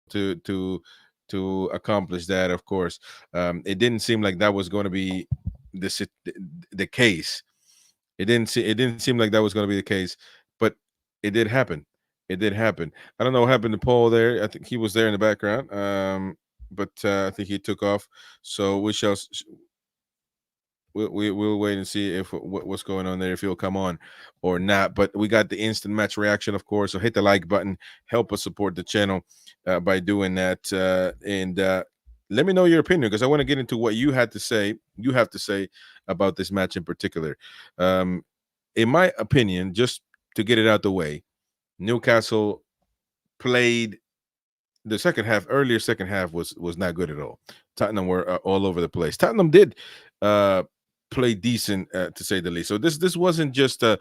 to accomplish that. Of course, it didn't seem like that was going to be the case. It didn't seem like that was going to be the case, but it did happen. It did happen. I don't know what happened to Paul there. I think he was there in the background, but I think he took off. So we'll wait and see if what's going on there, if he'll come on or not. But we got the instant match reaction, of course. So hit the like button, help us support the channel by doing that, and let me know your opinion, because I want to get into what you had to say. You have to say about this match in particular. Um, in my opinion, just to get it out the way, Newcastle played the second half. Earlier second half was not good at all. Tottenham were all over the place. Tottenham did uh play decent, to say the least. So this wasn't just a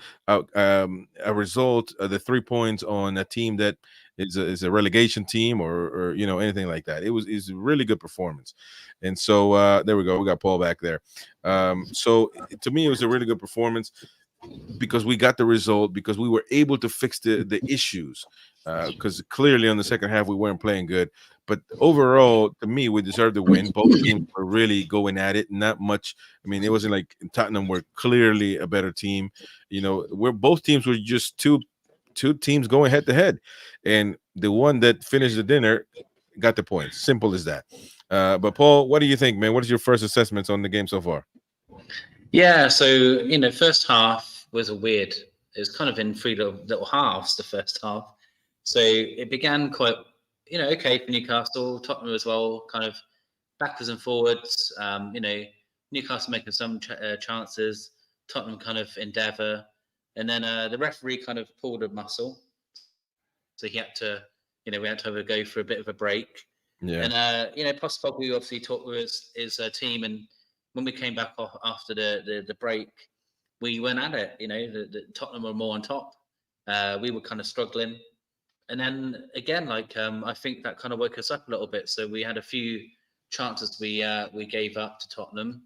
result of the 3 points on a team that is a relegation team, or anything like that. It's a really good performance. And so there we go, we got Paul back there. So to me, it was a really good performance, because we got the result, because we were able to fix the issues, because clearly on the second half we weren't playing good. But overall, to me, we deserved the win. Both teams were really going at it. Not much. I mean, it wasn't like Tottenham were clearly a better team. We're both teams were just two teams going head to head, and the one that finished the dinner got the points. Simple as that. But Paul, what do you think, man? What is your first assessments on the game so far? Yeah, so first half was it was kind of in three little halves, the first half. So it began quite, okay for Newcastle, Tottenham as well, kind of backwards and forwards. Newcastle making some chances, Tottenham kind of endeavour, and then the referee kind of pulled a muscle, so he had to, we had to have a go for a bit of a break. Yeah. And Postecoglou obviously talked with his team, and when we came back off after the break, we went at it. The Tottenham were more on top. We were kind of struggling, and then again, I think that kind of woke us up a little bit. So we had a few chances we gave up to Tottenham,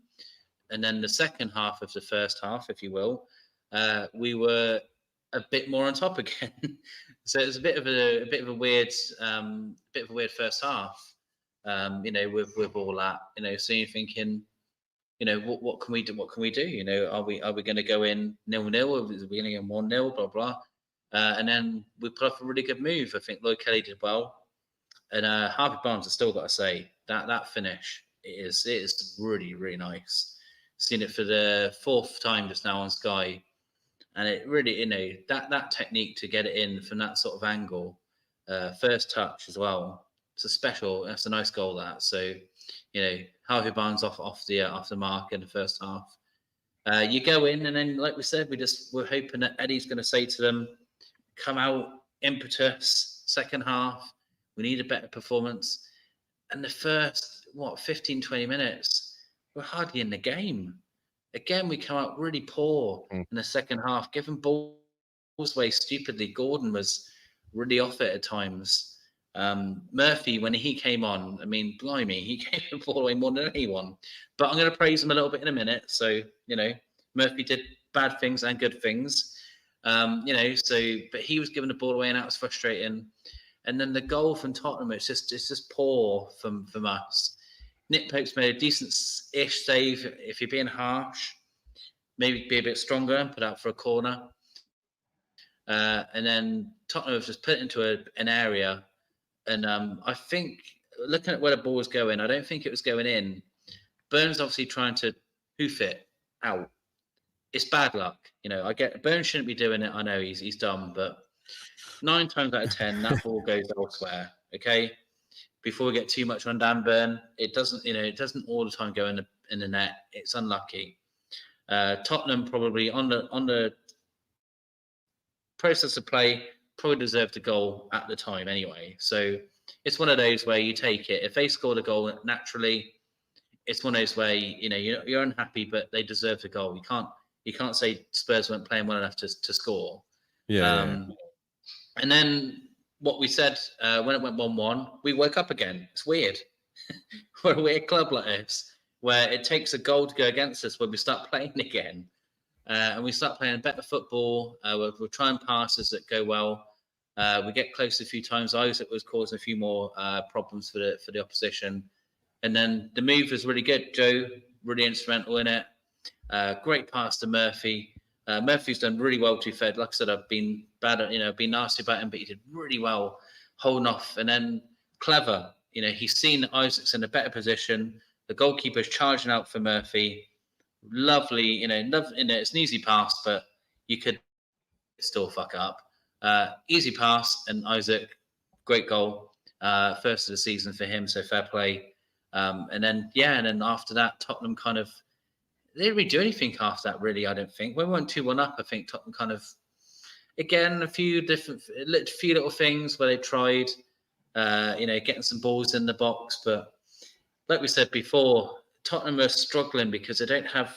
and then the second half of the first half, if you will, we were a bit more on top again. So it was a bit of a weird first half. With all that, so you're thinking, what can we do? What can we do? Are we going to go in 0-0? Or are we going to go 1-0? Blah blah. And then we put off a really good move. I think Lloyd Kelly did well, and Harvey Barnes. I still got to say that finish is really really nice. Seen it for the fourth time just now on Sky, and it really that technique to get it in from that sort of angle, first touch as well. That's a nice goal. That so. Harvey Barnes off the mark in the first half. You go in, and then, like we said, we're hoping that Eddie's going to say to them, "Come out, impetus, second half. We need a better performance." And the first 15, 20 minutes, we're hardly in the game. Again, we come out really poor in the second half, giving balls away stupidly. Gordon was really off it at times. Murphy, when he came on, I mean, blimey, he gave the ball away more than anyone. But I'm going to praise him a little bit in a minute. So, Murphy did bad things and good things. But he was giving the ball away, and that was frustrating. And then the goal from Tottenham, it's just poor from us. Nick Pope's made a decent-ish save. If you're being harsh, maybe be a bit stronger and put out for a corner. And then Tottenham have just put it into an area. And I think, looking at where the ball was going, I don't think it was going in. Burns obviously trying to hoof it out. It's bad luck. I get Burns shouldn't be doing it. I know he's dumb, but 9 times out of 10, that ball goes elsewhere. Okay, before we get too much on Dan Burn, it doesn't. It doesn't all the time go in the net. It's unlucky. Tottenham probably on the process of play probably deserved a goal at the time anyway. So it's one of those where you take it. If they scored a goal naturally, it's one of those where you're unhappy, but they deserve the goal. You can't say Spurs weren't playing well enough to score. Yeah. And then what we said when it went 1-1, we woke up again. It's weird. We're a weird club like this, where it takes a goal to go against us when we start playing again. And we start playing better football. We're trying passes that go well. We get close a few times. Isaac was causing a few more problems for the opposition. And then the move was really good. Joe, really instrumental in it. Great pass to Murphy. Murphy's done really well, to be fair. Like I said, I've been bad at, been nasty about him, but he did really well holding off. And then clever, he's seen that Isaac's in a better position. The goalkeeper's charging out for Murphy. Lovely, it's an easy pass, but you could still fuck up. Easy pass, and Isaac, great goal. First of the season for him, so fair play. And then after that, Tottenham they didn't really do anything after that, really, I don't think. When we went 2-1 up, I think Tottenham again, a few little things where they tried, getting some balls in the box. But like we said before, Tottenham are struggling because they don't have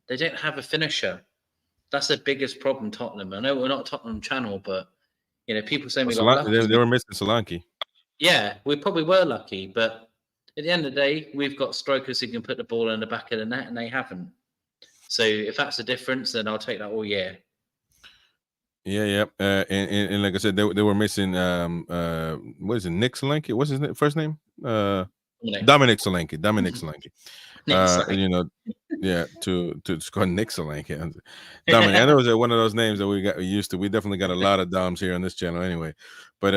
a finisher. That's the biggest problem, Tottenham. I know we're not Tottenham channel, but people say we got lucky. They were missing Solanke. Yeah, we probably were lucky, but at the end of the day, we've got strikers who can put the ball in the back of the net, and they haven't. So if that's the difference, then I'll take that all year. Yeah. And like I said, they were missing what is it, Nick Solanke? What's his first name? Dominic Solanke. To score Nick Solanke. Dominic. I know it was one of those names that we got used to. We definitely got a lot of Doms here on this channel anyway. But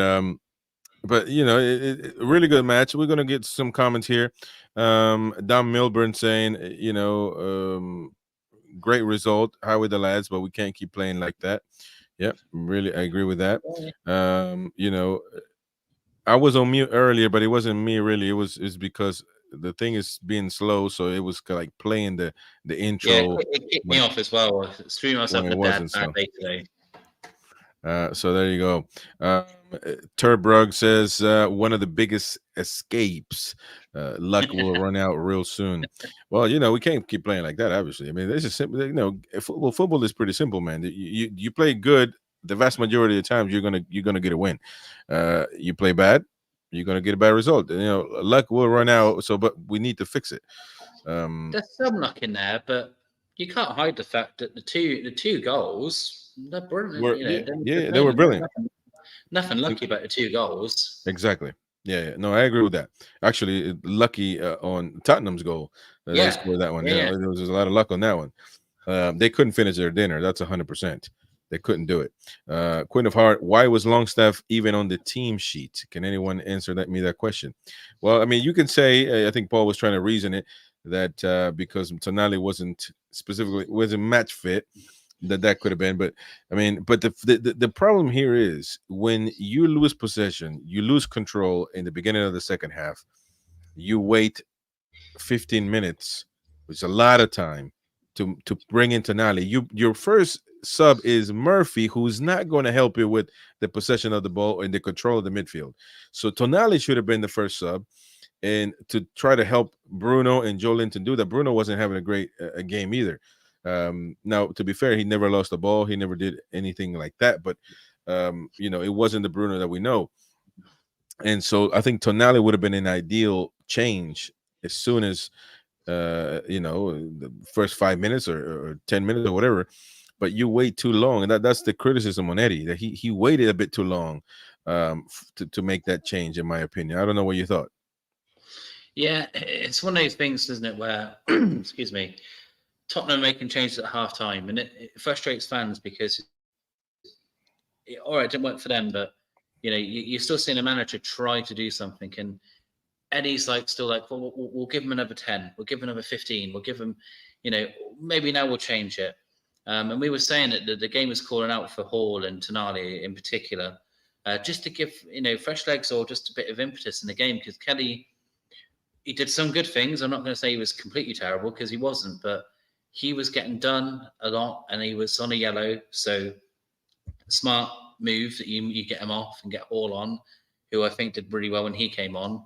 it really good match. We're gonna get some comments here. Dom Milburn saying, great result. How with the lads, but we can't keep playing like that. Yep, really, I agree with that. I was on mute earlier, but it wasn't me really. It's because the thing is being slow, so it was like playing the intro. Yeah, it kicked me off as well. Stream myself in a bad day today. So there you go. Turbrug says one of the biggest escapes. Luck will run out real soon. Well, we can't keep playing like that. Obviously, I mean, this is simple. Football is pretty simple, man. You play good. The vast majority of the times, you're gonna get a win. You play bad, you're gonna get a bad result. Luck will run out. So, but we need to fix it. There's some luck in there, but you can't hide the fact that the two goals, they're brilliant. They were brilliant. Nothing lucky about the 2 goals. Exactly. Yeah. No, I agree with that. Actually, lucky on Tottenham's goal. They scored that one. There was a lot of luck on that one. They couldn't finish their dinner. That's 100%. They couldn't do it. Queen of Heart, why was Longstaff even on the team sheet? Can anyone answer me that question? Well, I mean, you can say, I think Paul was trying to reason it, that because Tonali wasn't match fit, that could have been. But I mean, but the problem here is when you lose possession, you lose control in the beginning of the second half, you wait 15 minutes, which is a lot of time to bring in Tonali. Your first sub is Murphy, who's not going to help you with the possession of the ball and the control of the midfield. So Tonali should have been the first sub, and to try to help Bruno and Joelinton do that. Bruno wasn't having a great game either. Now, to be fair, he never lost the ball. He never did anything like that. But it wasn't the Bruno that we know. And so I think Tonali would have been an ideal change as soon as the first 5 minutes or 10 minutes or whatever. But you wait too long, and that's the criticism on Eddie, that he waited a bit too long to make that change, in my opinion. I don't know what you thought. Yeah, it's one of those things, isn't it, where excuse me, Tottenham making changes at half-time, and it frustrates fans because all right, it didn't work for them, but you're still seeing a manager try to do something, and Eddie's still well, we'll give him another 10, we'll give him another 15, we'll give him, maybe now we'll change it. And we were saying that the game was calling out for Hall and Tonali in particular, just to give fresh legs or just a bit of impetus in the game, because Kelly, he did some good things. I'm not going to say he was completely terrible, because he wasn't, but he was getting done a lot, and he was on a yellow. So smart move that you get him off and get Hall on, who I think did really well when he came on.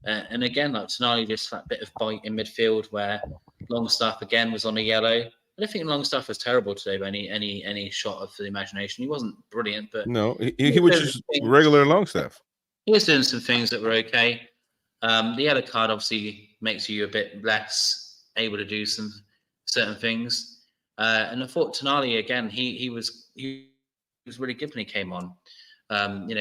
And again, Tonali, just that bit of bite in midfield where Longstaff again was on a yellow. I don't think Longstaff was terrible today by any shot of the imagination. He wasn't brilliant, but no, he was just regular Longstaff. He was doing some things that were okay. The yellow card obviously makes you a bit less able to do some certain things. And I thought Tonali again, he was really good when he came on.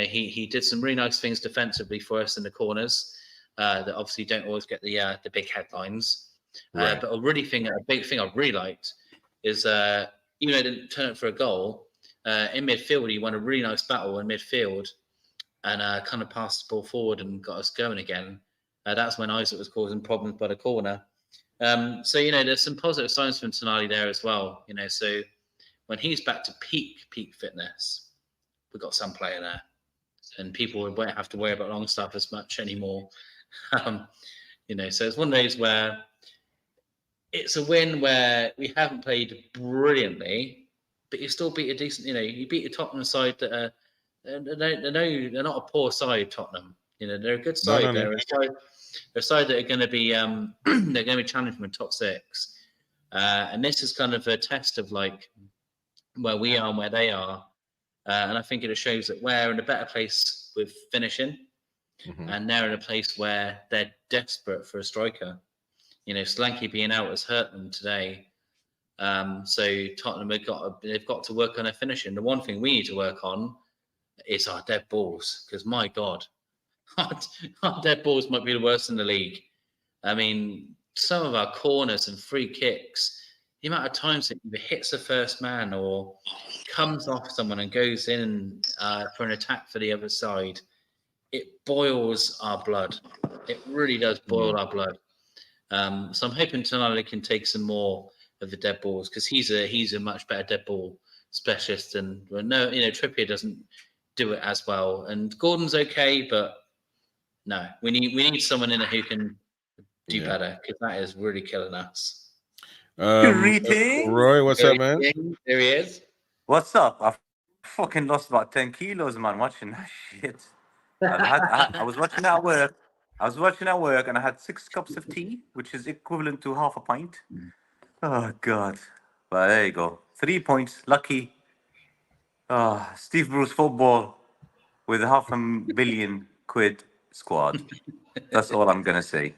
He did some really nice things defensively for us in the corners that obviously don't always get the big headlines. Right. But a big thing I really liked is even though he didn't turn it for a goal, in midfield he won a really nice battle in midfield and kind of passed the ball forward and got us going again. That's when Isaac was causing problems by the corner. So there's some positive signs from Tonali there as well. So when he's back to peak fitness, we've got some player there, and people won't have to worry about Longstaff as much anymore. So it's one of those where it's a win where we haven't played brilliantly, but you still beat a decent. You beat a Tottenham side that they're not a poor side. Tottenham, they're a good side. No. They're a side that are going to be they're going to be challenged from top six, and this is kind of a test of like where we are and where they are. And I think it shows that we're in a better place with finishing, and they're in a place where they're desperate for a striker. Solanke being out has hurt them today. So Tottenham they've got to work on their finishing. The one thing we need to work on is our dead balls, because my God, our dead balls might be the worst in the league. I mean, some of our corners and free kicks, the amount of times it either hits the first man or comes off someone and goes in for an attack for the other side, it boils our blood. It really does boil our blood. So I'm hoping Tonali can take some more of the dead balls, because he's a much better dead ball specialist than Trippier doesn't do it as well, and Gordon's okay, but no, we need someone in there who can do better, because that is really killing us. Roy, what's up, man? There he is. What's up? I fucking lost about 10 kilos, man, watching that shit. I was watching at work. And I had 6 cups of tea, which is equivalent to half a pint. Oh, God. But there you go. 3 points. Lucky. Steve Bruce football with £500 million squad. That's all I'm going to say.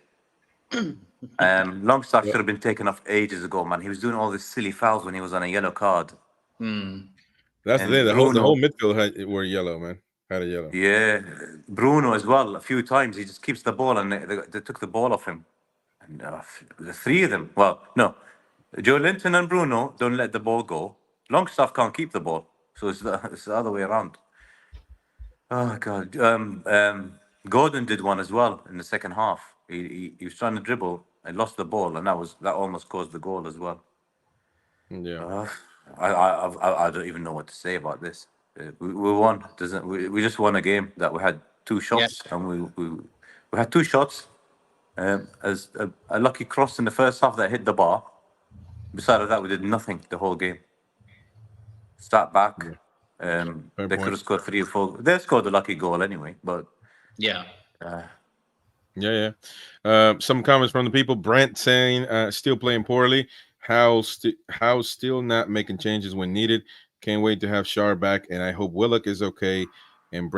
Longstaff should have been taken off ages ago, man. He was doing all these silly fouls when he was on a yellow card. That's the thing. The whole midfield were yellow, man. Had a yellow. Yeah, Bruno as well. A few times he just keeps the ball, and they took the ball off him. And the 3 of them. Well, no, Joe Linton and Bruno don't let the ball go. Longstaff can't keep the ball, so it's the other way around. Oh God. Gordon did one as well in the second half. He was trying to dribble and lost the ball, and that almost caused the goal as well. Yeah. I don't even know what to say about this. We won. We just won a game that we had 2 shots, and we had 2 shots. As a lucky cross in the first half that hit the bar. Besides that, we did nothing the whole game. Sat back. They could have scored 3 or 4. They scored a lucky goal anyway, but yeah. Some comments from the people. Brent saying still playing poorly. How still not making changes when needed. Can't wait to have Shar back, and I hope Willock is okay and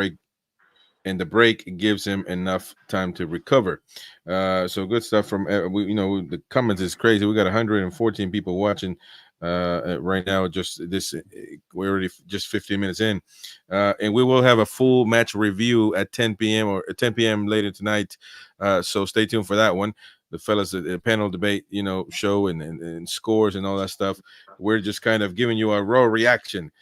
the break gives him enough time to recover. So good stuff from the comments is crazy. We got 114 people watching right now. We're already just 15 minutes in, and we will have a full match review at 10 p.m. or 10 p.m. later tonight. So stay tuned for that one. The fellas at the panel debate, show and scores and all that stuff. We're just kind of giving you a raw reaction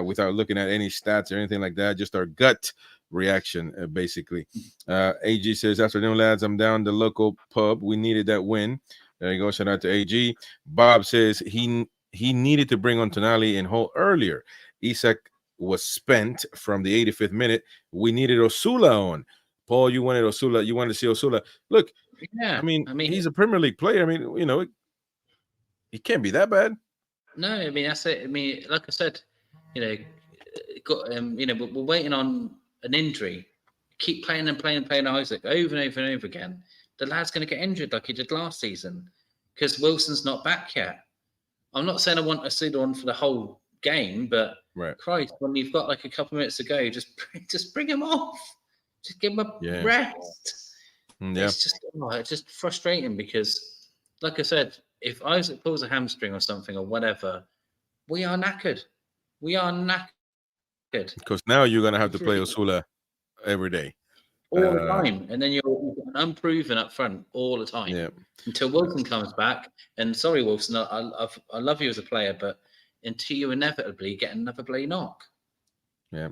without looking at any stats or anything like that. Just our gut reaction, basically. AG says, afternoon, lads. I'm down the local pub. We needed that win. There you go. Shout out to AG. Bob says he needed to bring on Tonali and Hull earlier. Isak was spent from the 85th minute. We needed Osula on. Paul, you wanted Osula. You wanted to see Osula. Look, yeah. I mean, he's a Premier League player. I mean, he can't be that bad. No, I mean, that's it. I mean, like I said, we're waiting on an injury. Keep playing Isaac over and over and over again. The lad's going to get injured like he did last season because Wilson's not back yet. I'm not saying I want Osula on for the whole game, but Christ, when you've got like a couple of minutes to go, just bring him off. Just give him a rest. Yeah. It's just frustrating because, like I said, if Isaac pulls a hamstring or something or whatever, we are knackered. We are knackered Good. Because now you're gonna have to play Osula every day. All the time. And then you're unproven up front all the time. Yeah. Until Wilson comes back. And sorry, Wilson, I love you as a player, but until you inevitably get another bloody knock. Yeah.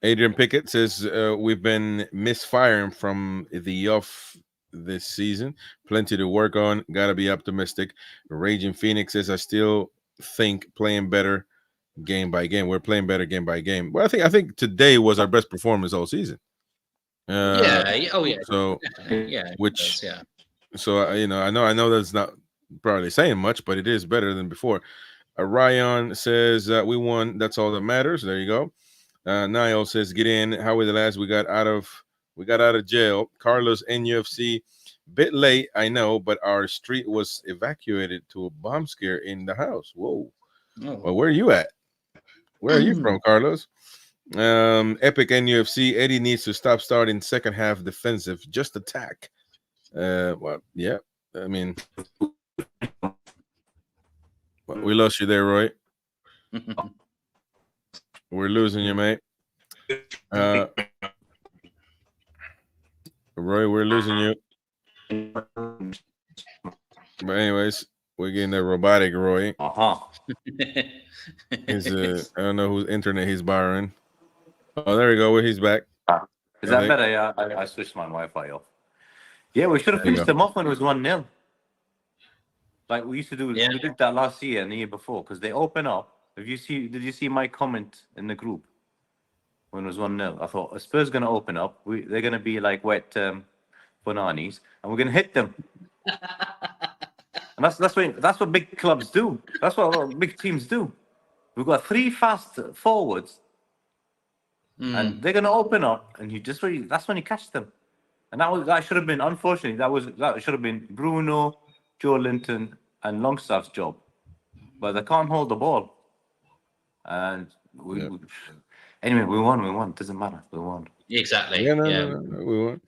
Adrian Pickett says we've been misfiring from the off this season. Plenty to work on. Gotta be optimistic. Raging Phoenix says I still think playing better game by game. We're playing better game by game. Well, I think today was our best performance all season. Yeah. Oh yeah. So Yeah. which Yeah. so you know, I know that's not probably saying much, but it is better than before. Ryan says we won. That's all that matters. There you go. Niall says, "Get in. How were the lads? We got out of jail. Carlos NUFC, bit late, I know, but our street was evacuated to a bomb scare in the house. Whoa. Oh. Well, where are you at? Where are you from, Carlos? Epic NUFC. Eddie needs to stop starting second half defensive. Just attack. Well, yeah. I mean, we lost you there, Roy. We're losing you, mate. Roy, we're losing you. But anyways, we're getting that robotic Roy. He's I don't know whose internet he's borrowing. Oh, there we go. He's back. Is that better? Yeah, I switched my Wi-Fi off. Yeah, we should have finished them off when it was 1-0. Like we used to do. We did that last year and the year before because they open up. Did you see my comment in the group when it was 1-0? I thought Spurs going to open up. They're going to be like wet bananas, and we're going to hit them. And that's what big clubs do. That's what big teams do. We've got 3 fast forwards, and they're going to open up, and that's when you catch them. And that should have been, unfortunately, that should have been Bruno, Joe Linton, and Longstaff's job, but they can't hold the ball. And anyway, we won. Doesn't matter. We won. Exactly. Yeah, no, we won.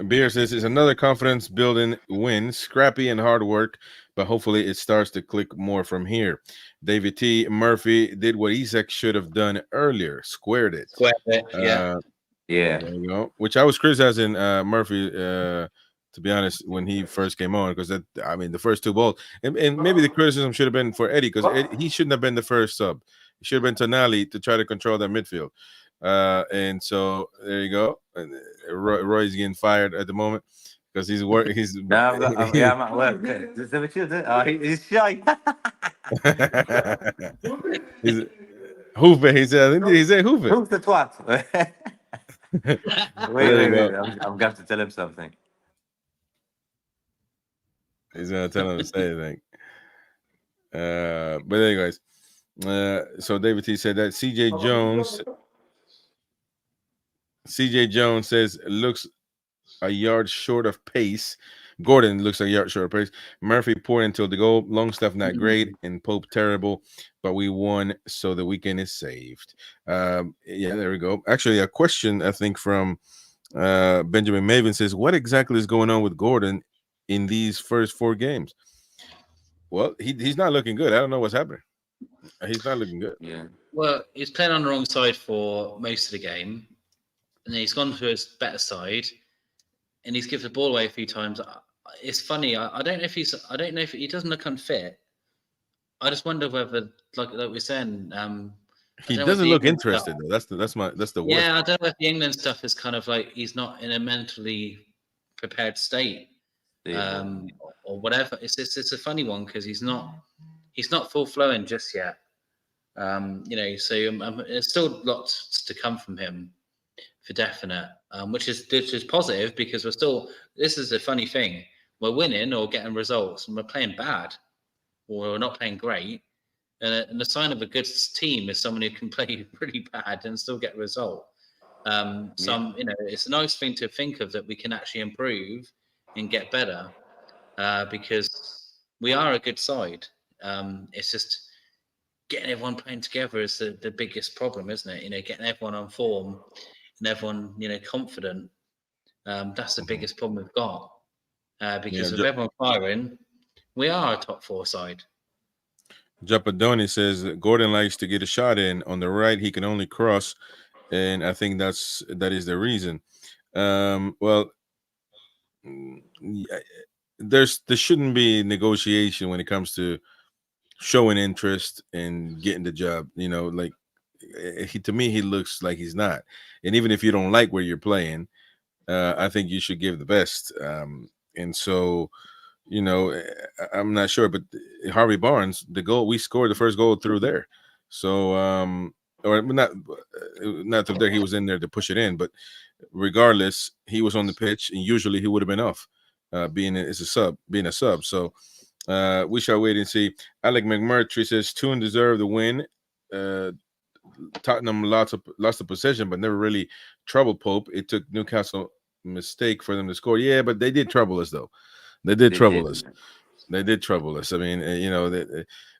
Beer says it's another confidence building win, scrappy and hard work, but hopefully it starts to click more from here. David T. Murphy did what Isak should have done earlier, squared it. Yeah. There you go. Which I was criticizing Murphy, to be honest, when he first came on, because the first 2 balls, and maybe the criticism should have been for Eddie, because he shouldn't have been the first sub. It should have been Tonali to try to control that midfield. And so there you go. And Roy's getting fired at the moment because he's working. He's I'm at work. He's shy. He's Hoover. He said Hoover. Who's the twat? Wait. I'm going to tell him something. He's gonna tell him to say anything. But anyways, so David T said that CJ Jones says looks a yard short of pace. Gordon looks a yard short of pace. Murphy poor until the goal. Longstaff not great, and Pope terrible. But we won, so the weekend is saved. Yeah, there we go. Actually, a question I think from Benjamin Maven says, what exactly is going on with Gordon in these first 4 games? Well, he's not looking good. I don't know what's happening. He's not looking good. Yeah. Well, he's playing on the wrong side for most of the game, and then he's gone to his better side, and he's given the ball away a few times. It's funny. I don't know if he doesn't look unfit. I just wonder whether, like we're saying, he doesn't look interested though. That's the worst. Yeah, I don't know if the England stuff is kind of like he's not in a mentally prepared state, or whatever. It's a funny one because he's not full flowing just yet. So there's still lots to come from him for definite, which is positive because this is a funny thing. We're winning or getting results, and we're playing bad, or we're not playing great. And the sign of a good team is someone who can play pretty bad and still get a result. It's a nice thing to think of that we can actually improve and get better, because we are a good side. It's just getting everyone playing together is the biggest problem, isn't it? Getting everyone on form and everyone, confident. That's the biggest problem we've got. Because with everyone firing, we are a top 4 side. Japadoni says that Gordon likes to get a shot in on the right. He can only cross, and I think that is the reason. Well, there shouldn't be negotiation when it comes to showing interest and getting the job. Like to me, he looks like he's not. And even if you don't like where you're playing, I think you should give the best. And so, I'm not sure, but Harvey Barnes, the goal we scored, the first goal through there. So, or not through there. He was in there to push it in, but regardless, he was on the pitch, and usually he would have been off, being a sub. So, we shall wait and see. Alec McMurtry says Toon deserved the win. Tottenham lost of possession, but never really troubled Pope. It took Newcastle mistake for them to score. Yeah, but they did trouble us though. They did trouble us. They did trouble us. I mean,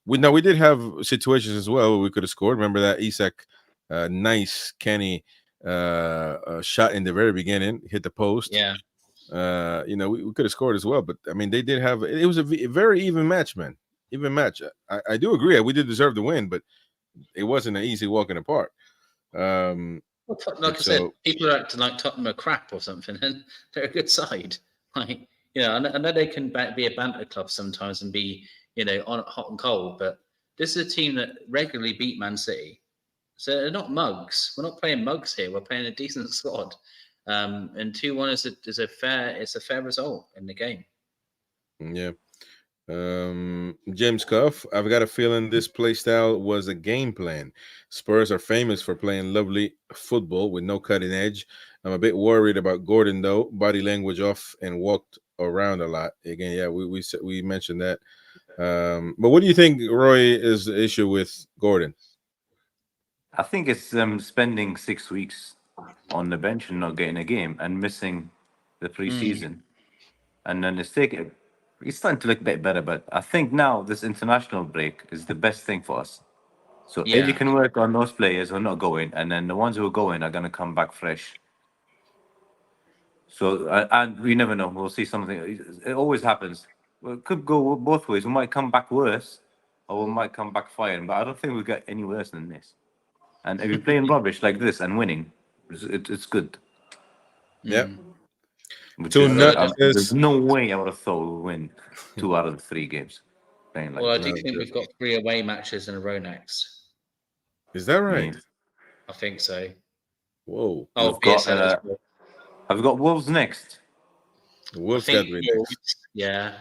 we did have situations as well where we could have scored. Remember that Isak, nice canny shot in the very beginning, hit the post. Yeah. We could have scored as well, but I mean, they did have. It was a very even match, man. Even match. I do agree. We did deserve the win, but it wasn't an easy walk in the park. Like I said, people are acting like Tottenham are crap or something, and they're a good side. Like, I know they can be a banter club sometimes and be, on hot and cold, but this is a team that regularly beat Man City. So they're not mugs. We're not playing mugs here. We're playing a decent squad. And 2-1 is a fair result in the game. Yeah. James Cuff, I've got a feeling this play style was a game plan. Spurs are famous for playing lovely football with no cutting edge. I'm a bit worried about Gordon though. Body language off and walked around a lot. Again, yeah, we mentioned that. But what do you think, Roy, is the issue with Gordon? I think it's spending 6 weeks on the bench and not getting a game and missing the preseason. And then it's starting to look a bit better, but I think now this international break is the best thing for us. So Eddie can work on those players who are not going, and then the ones who are going are going to come back fresh. So, and we never know. We'll see something. It always happens. Well, it could go both ways. We might come back worse, or we might come back firing. But I don't think we get any worse than this. And if you're playing rubbish like this and winning, it's good. Yeah. There's no way I would have thought we would win 2 out of the 3 games. Playing like I do think we've got 3 away matches in a row next. Is that right? Yeah. I think so. Whoa. I've got Wolves next. Wolves got me next. Yeah.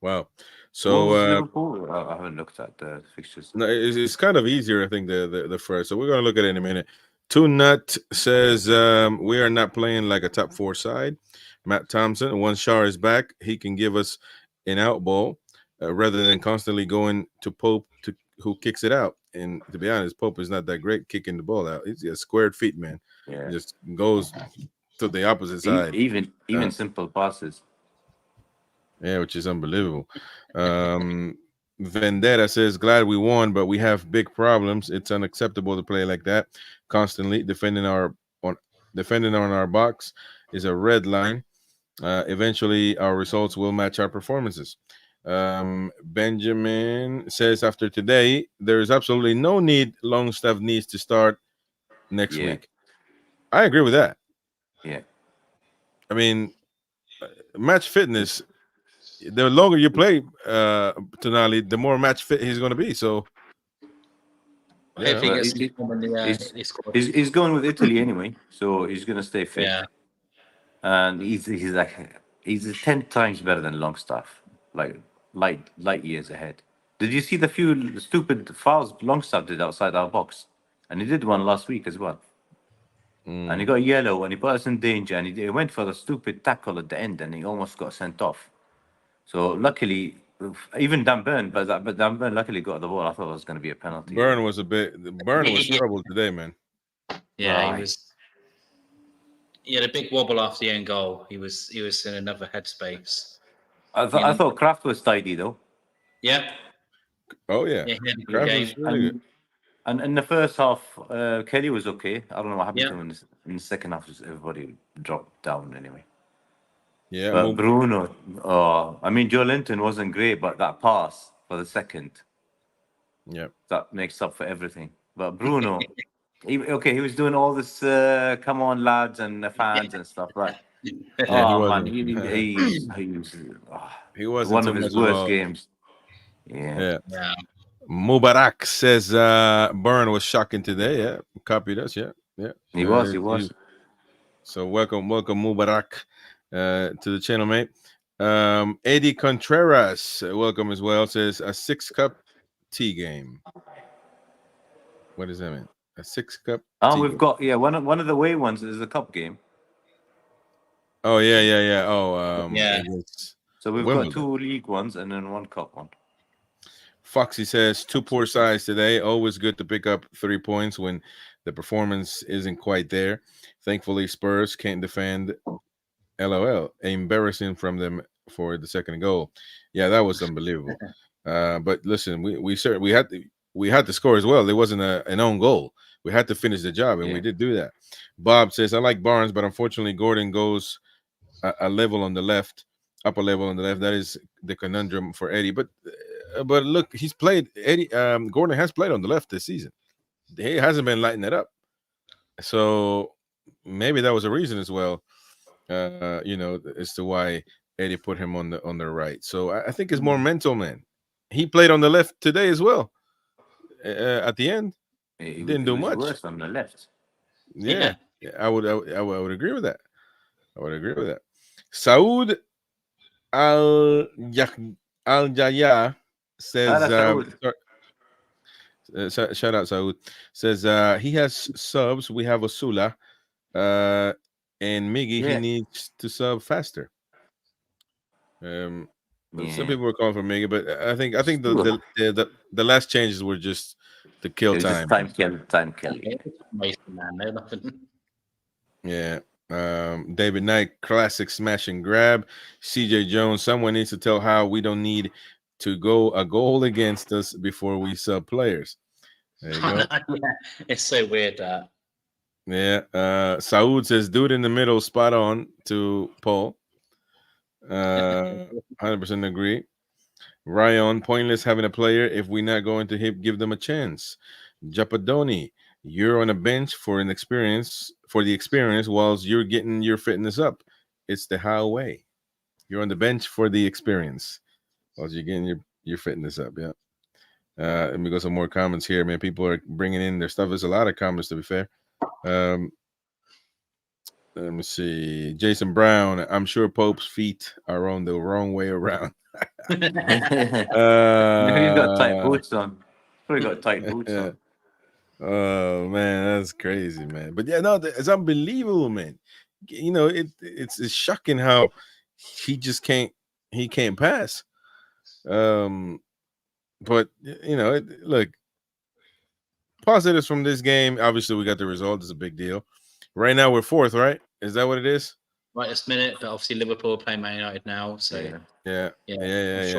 Wow. So Liverpool, I haven't looked at the fixtures. No, it's kind of easier, I think, the first. So we're going to look at it in a minute. Two Nut says we are not playing like a top 4 side. Matt Thompson, once Shar is back, he can give us an out ball rather than constantly going to Pope who kicks it out. And to be honest, Pope is not that great kicking the ball out. He's a squared feet, man. Yeah. He just goes to the opposite side. Even simple passes. Yeah, which is unbelievable. Vendetta says, glad we won, but we have big problems. It's unacceptable to play like that constantly. Defending on our box is a red line. Eventually, our results will match our performances. Benjamin says, after today, there is absolutely no need. Longstaff needs to start next week. I agree with that. Yeah. I mean, match fitness. The longer you play Tonali, the more match fit he's going to be. So, he's going with Italy anyway, so he's going to stay fit. Yeah, and he's 10 times better than Longstaff, like light years ahead. Did you see the few stupid fouls Longstaff did outside our box? And he did one last week as well. And he got a yellow, and he put us in danger, and he went for the stupid tackle at the end, and he almost got sent off. So luckily, even Dan Burn, but Dan Burn luckily got the ball. I thought it was going to be a penalty. Burn was trouble today, man. Yeah, he was. He had a big wobble after the own goal. He was in another headspace. I thought Kraft was tidy though. Yeah. Oh yeah. Kraft was really good. And in the first half, Kelly was okay. I don't know what happened to him in the second half. Everybody dropped down anyway. Yeah, But Bruno, I mean, Joe Linton wasn't great, but that pass for the second, yeah, that makes up for everything. But Bruno, he was doing all this, come on, lads, and the fans and stuff, but yeah. He oh man, wasn't. he was He wasn't one too of his much of worst a. games. Yeah, Yeah. Yeah. Mubarak says Burn was shocking today. Yeah, copied us. Yeah, yeah. he was. So welcome Mubarak to the channel, mate. Eddie Contreras, welcome as well. Says a 6-cup tea game. What does that mean? A 6-cup tea We've game. got one of the away ones is a cup game. Oh yeah. Oh, Yeah. against So we've got Wimbledon. 2 league ones and then 1 cup one. Foxy says 2 poor sides today. Always good to pick up 3 points when the performance isn't quite there. Thankfully, Spurs can't defend. LOL. Embarrassing from them for the second goal. Yeah, that was unbelievable. But listen, we had to score as well. There wasn't an own goal. We had to finish the job, and we did do that. Bob says, I like Barnes, but unfortunately Gordon goes a level on the left, upper level on the left. That is the conundrum for Eddie. But look, he's played Eddie. Gordon has played on the left this season. He hasn't been lighting it up. So maybe that was a reason as well. As to why Eddie put him on the right. So I think it's more mental, man. He played on the left today as well. At the end, didn't do It was much. worse on the left. Yeah, I would agree with that. I would agree with that. Saud Al Jaya says, shout out Saud, says he has subs. We have Osula, and Miggy. He needs to sub faster. Some people were calling for Miggy, but I think the last changes were just to kill time. Time kill. Yeah. David Knight, classic smash and grab. CJ Jones, someone needs to tell how we don't need to go a goal against us before we sub players. There you go. It's so weird that. Yeah. Saud says, dude in the middle, spot on to Paul. 100% agree. Ryan, pointless having a player if we're not going to give them a chance. Japadoni, you're on a bench for the experience whilst you're getting your fitness up. It's the highway. You're on the bench for the experience whilst you're getting your fitness up. Yeah. Let me go some more comments here, man. People are bringing in their stuff. There's a lot of comments, to be fair. Let me see. Jason Brown, I'm sure Pope's feet are on the wrong way around. He's got tight boots on. Probably got tight boots on. Oh man, that's crazy, man. But yeah, no, it's unbelievable, man. You know, it's shocking how he just can't pass. But you know, look, positives from this game. Obviously, we got the result. It's a big deal. Right now, we're 4th, right? Is that what it is? Right this minute, but obviously Liverpool are playing Man United now, so yeah.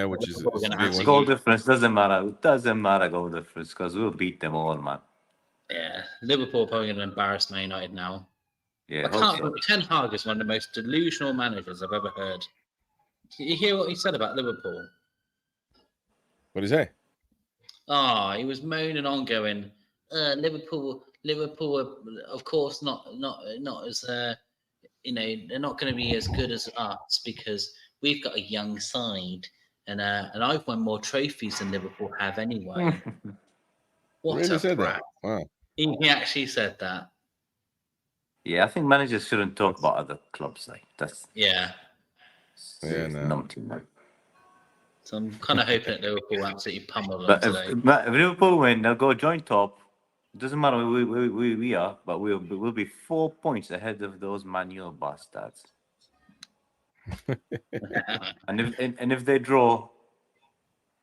Which is a big one. Goal difference doesn't matter. It doesn't matter goal difference because we'll beat them all, man. Yeah, Liverpool are probably going to embarrass Man United now. Yeah, Ten Hag is one of the most delusional managers I've ever heard. Did you hear what he said about Liverpool? What did he say? He was moaning on, going, Liverpool, of course, not as they're not going to be as good as us because we've got a young side, and I've won more trophies than Liverpool have anyway. What really a said brat. that? Wow. He actually said that. Yeah, I think managers shouldn't talk about other clubs like that's. Yeah. Numpty, man. So I'm kind of hoping that Liverpool absolutely pummel them But today. if Liverpool win, they'll go joint top. It doesn't matter where we are, but we'll be 4 points ahead of those manual bastards. and if they draw,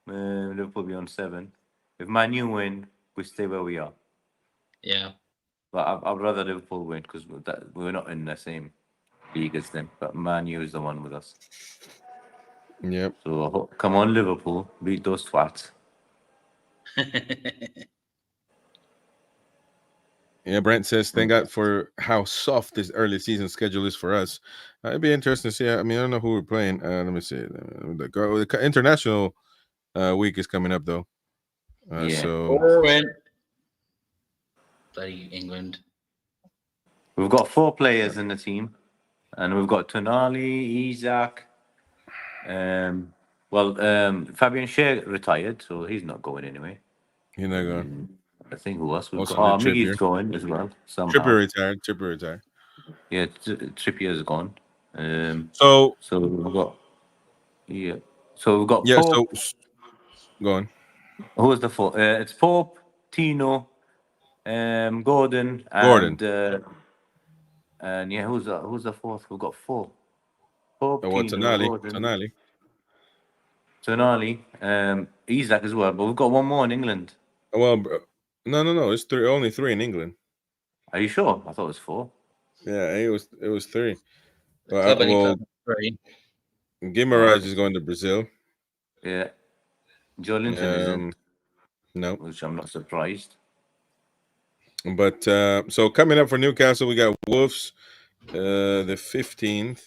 Liverpool will be on 7. If Man U win, we stay where we are. Yeah. But I'd rather Liverpool win because we're not in the same league as them. But Man U is the one with us. Yep. So come on, Liverpool, beat those twats. Yeah, Brent says, thank God for how soft this early season schedule is for us. It'd be interesting to see. I mean, I don't know who we're playing. Let me see. The international week is coming up, though. Yeah. So Bloody England. We've got 4 players in the team, and we've got Tonali, Isaac. Fabian Schär retired, so he's not going anyway. you're not going. I think who else we've Also, got? the Miggy's Trippier. going as well somehow. Trippier retired. Yeah, Trippier's gone. So So we've got So we've got yeah. Pope. Go on. Who was the 4? It's Pope, Tino, Gordon, Gordon. and yeah, who's the 4th? We've got 4. Pope, Well, Tino, Gordon, Tonali. Tonali, Isaac as well. But we've got one more in England. Well, no. It's only 3 in England. Are you sure? I thought it was 4. Yeah, it was 3. Club only Well, club 3. Guimaraes is going to Brazil. Yeah. Joe Linton isn't, No. which I'm not surprised. But so coming up for Newcastle, we got Wolves the 15th,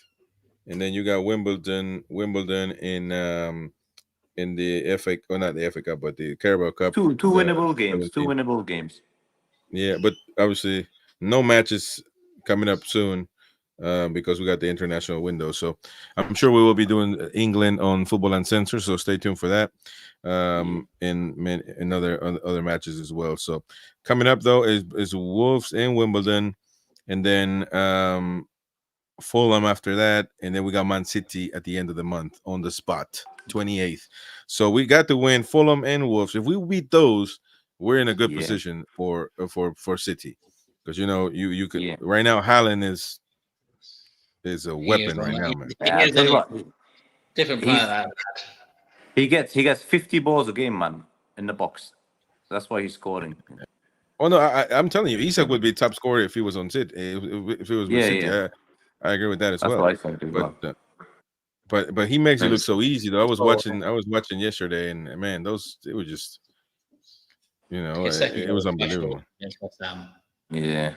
and then you got Wimbledon in the FA, well, not the FA Cup, but the Carabao Cup. Two winnable games. 2 winnable games. Yeah, but obviously no matches coming up soon because we got the international window. So I'm sure we will be doing England on Football Uncensored. So stay tuned for that. In other matches as well. So coming up though is Wolves in Wimbledon, and then Fulham after that, and then we got Man City at the end of the month on the spot, 28th. So we got to win Fulham and Wolves. If we beat those, we're in a good position for City, because you could right now. Haaland is a weapon right now, man. I'll tell you what, different player. He gets 50 balls a game, man, in the box. That's why he's scoring. Oh no, I'm telling you, Isak would be top scorer if he was on City. If it was with City, yeah. I agree with that as That's well. what I think as well. But he makes it look so easy though. I was watching yesterday, and man, it was just it was unbelievable. Yeah.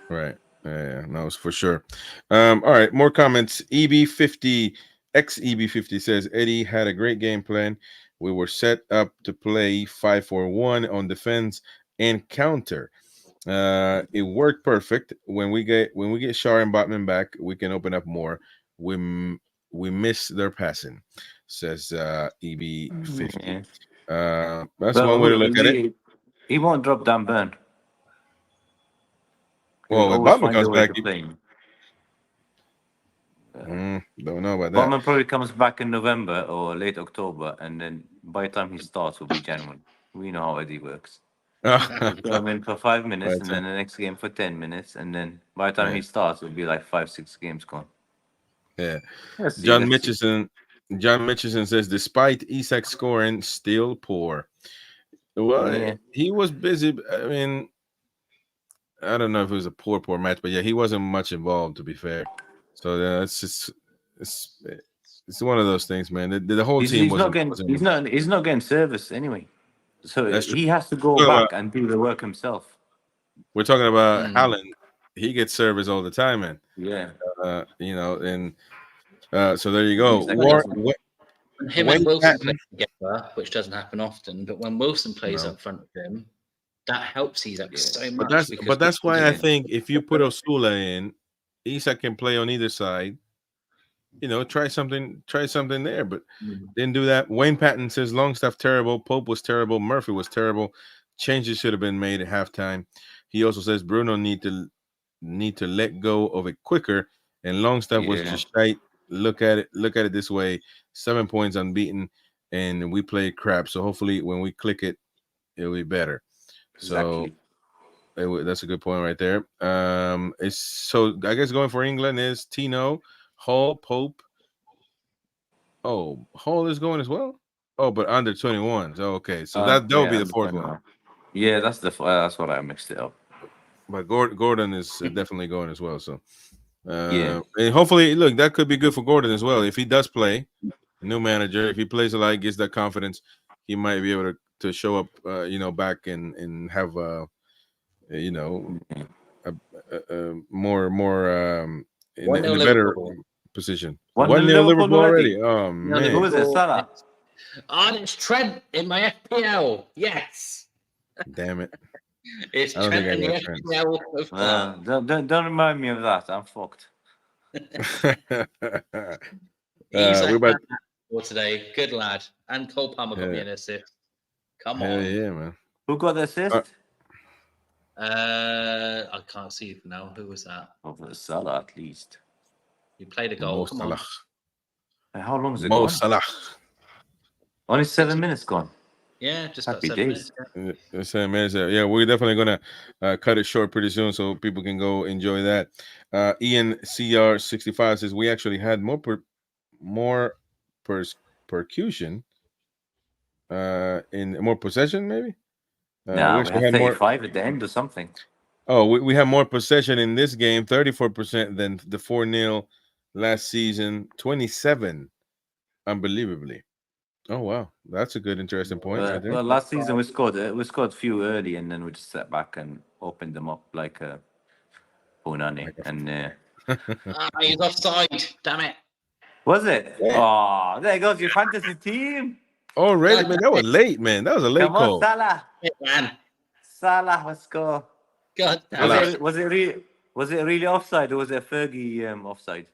Right. Yeah, no, for sure. All right, more comments. EB50 XEB50 says Eddie had a great game plan. We were set up to play 5-4-1 on defense and counter. It worked perfect. When we get Shar and Botman back, we can open up more. We miss their passing, says EB50. That's one way to look at it. He won't drop down Burn. Well, if Botman comes back, don't know about that. Botman probably comes back in November or late October, and then by the time he starts, will be January. We know how Eddie works. He'll come in for 5 minutes, and then the next game for 10 minutes, and then by the time he starts, it'll be like 5-6 games gone. Yeah. John Mitchison says, despite Isak scoring, still poor. Well, he was busy. I mean, I don't know if it was a poor match, but yeah, he wasn't much involved, to be fair. So it's one of those things, man. The whole team he's not getting service anyway. So he has to go back and do the work himself. We're talking about Haaland. He gets service all the time, man. Yeah. And so there you go. When him and Wilson play together, which doesn't happen often, but when Wilson plays up front with him, that helps Isak so much. But that's why I think if you put Osula in, Isak can play on either side. Try something there, but didn't do that. Wayne Patton says Longstaff terrible, Pope was terrible, Murphy was terrible. Changes should have been made at halftime. He also says Bruno need to let go of it quicker, and Longstaff was just shite. Look at it this way: 7 points unbeaten, and we played crap. So hopefully, when we click it, it'll be better. Exactly. So that's a good point right there. I guess going for England is Tino, Hall, Pope. Oh, Hall is going as well. Oh, but under 21s. Oh, okay, so that would be the 4th one. Yeah, that's what I mixed it up. But Gordon is definitely going as well. So and hopefully, look, that could be good for Gordon as well. If he does play, new manager, if he plays a lot, gets that confidence, he might be able to show up, back and have you know, more in 1-0 the better Liverpool. position. 1-0 1-0 Liverpool Liverpool already. already. Oh No, Who man, was it? Salah. Oh, it's Trent in my FPL. Yes. damn it! It's I don't think Trent I in the got Trent. FPL of club. Don't remind me of that. I'm fucked. He's a we about for today. Good lad. And Cole Palmer got me hell, an assist. Come hell on. yeah, man. Who got the assist? I can't see it now. Who was that? Over Salah, at least. He played a goal. Mo Come Salah. on. How long is it Mo gone? Salah. Only 7 minutes gone. Yeah, just Happy about 7 days. minutes. Same as yeah, we're definitely gonna cut it short pretty soon so people can go enjoy that. Ian CR65 says we actually had more percussion in more possession maybe. We Nah, we actually had had more. 35 at the end or something. Oh, we have more possession in this game, 34% than the 4-0 last season, 27, unbelievably. Oh wow, that's a good, interesting point right there. Well, last season we scored a few early, and then we just sat back and opened them up like a punani. And He's offside. Damn it. was it? Yeah. Oh, there goes your fantasy team. Already, God man, damn that was it. late, man. That was a late Come on, call. Salah. Man. Salah, let's go. God damn it. Was it really offside, or was it Fergie offside?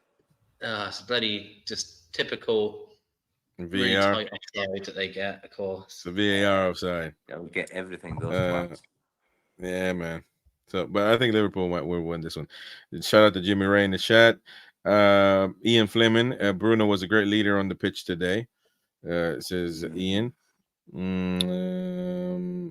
It's bloody just typical really VAR, tight offside that they get, of course. the VAR offside. Yeah, we get everything those Uh, ones. yeah, man. So, but I think Liverpool will win this one. Shout out to Jimmy Ray in the chat. Ian Fleming, Bruno was a great leader on the pitch today. Says Ian.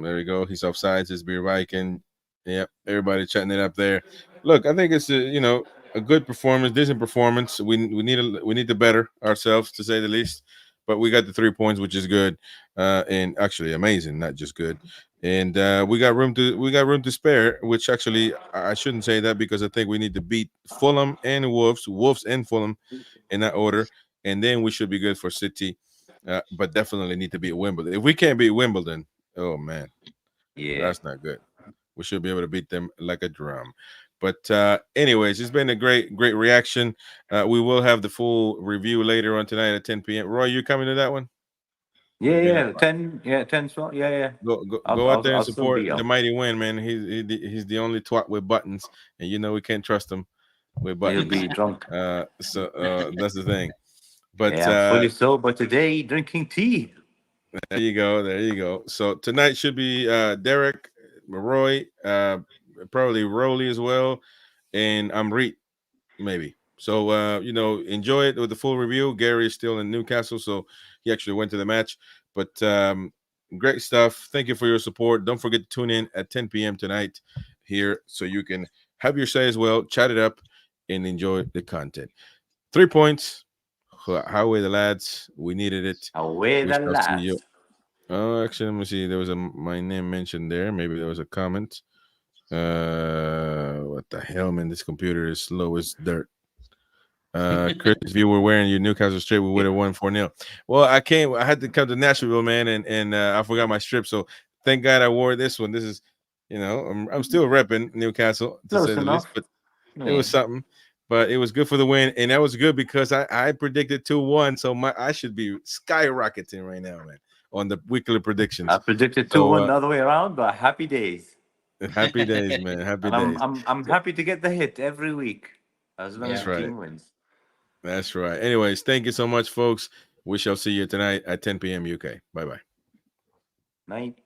There we go. He's offsides. It's Beer Viking. Yep, everybody chatting it up there. Look, I think it's a good performance, decent performance. We need to better ourselves to say the least. But we got the 3 points, which is good, and actually amazing, not just good. And we got room to spare. Which actually I shouldn't say that because I think we need to beat Fulham and Wolves and Fulham in that order, and then we should be good for City. But definitely need to beat Wimbledon. If we can't beat Wimbledon, oh man, Yeah. that's not good. We should be able to beat them like a drum. But anyways, it's been a great reaction. We will have the full review later on tonight at 10 p.m. Roy, you coming to that one? Yeah, 10 spot. Yeah. Go out there and I'll still support be the out. mighty win, man. He's the only twat with buttons, and you know we can't trust him with He'll buttons. be drunk. So that's the thing. But Yeah, I'm fully sober today, drinking tea. there you go. So tonight should be Derek, Roy, probably Rolly as well, and Amrit maybe. So enjoy it with the full review. Gary is still in Newcastle, so he actually went to the match. But great stuff. Thank you for your support. Don't forget to tune in at 10 p.m. tonight here so you can have your say as well, chat it up, and enjoy the content. 3 points. Highway the lads. We needed it. Away We the shall see you. lads. Oh, actually, let me see. There was my name mentioned there. Maybe there was a comment. What the hell, man? This computer is slow as dirt. Chris, if you were wearing your Newcastle strip, we would have won 4-0. Well, I had to come to Nashville, man, and I forgot my strip. So thank God I wore this one. This is, I'm still repping Newcastle to Close say the least, enough. but Yeah. it was something. But it was good for the win, and that was good because I predicted 2-1, so I should be skyrocketing right now, man, on the weekly predictions. I predicted 2-1 the other way around, but happy days. Happy days, man. Happy And days. I'm happy to get the hit every week as long as the team wins. That's right. Anyways, thank you so much, folks. We shall see you tonight at 10 p.m. UK. Bye-bye. Night.